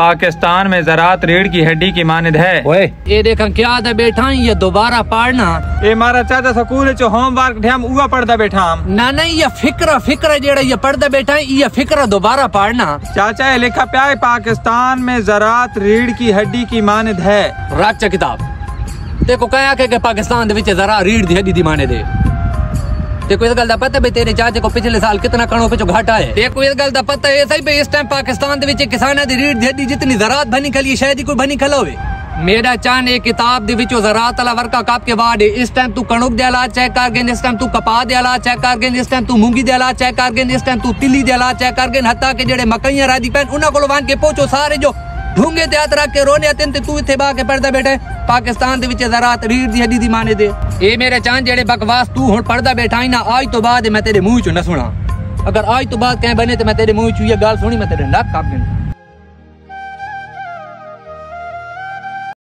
पाकिस्तान में ज़राअत रीढ़ की हड्डी की मानद है। ओए ये देखा क्या था बैठा ये दोबारा पढ़ना। ये मारा चाचा स्कूल चो होमवर्क ढेम उवा पढ़दा बैठा ना नहीं ये फिक्र जेड़ा ये पढ़दा बैठा ये फिक्र दोबारा पढ़ना। चाचा ये लिखा प्या है पाकिस्तान में ज़राअत रीढ़ की हड्डी की मानद है। रख किताब देखो क्या के पाकिस्तान दे विच जरा रीढ़ दी हड्डी दी माने दे। देखो इस गल दा पता है तेरे चाचे को पिछले साल कितना कणों पे घाटा है। देखो इस गल दा पता है सही पे इस टाइम पाकिस्तान दे विच किसानां दी रीढ़ दी हड्डी जितनी ज़राअत बनी खली शायद ही कोई बनी खला होवे। मेरा चान एक किताब दे विचो ज़राअत वाला वर्का काप के बाद इस टाइम तू कणुक दे हालात चेक कर गे, इस टाइम तू कपाह दे हालात चेक कर गे, इस टाइम तू मूंगी दे हालात चेक कर गे, इस टाइम तू तिली दे हालात चेक कर गे, हत्ता के जेड़े मकइयां रादी पैन उन्हां कोल वान के पहुंचो सारे जो ढूंगे ते हाथ रख के रोने आते तू इत्थे बा के पढ़दा बैठे पाकिस्तान दे विच ज़राअत रीढ़ दी हड्डी दी माने दे। ए मेरे चान जेड़े बकवास तू हुण पढ़दा बैठा ही ना आज तो बाद मैं तेरे मुंह चो न सुना। अगर आज तो बाद कहीं बने तो मैं तेरे मुंह चो ये गाल सुनी मैं तेरे नक काट दूं।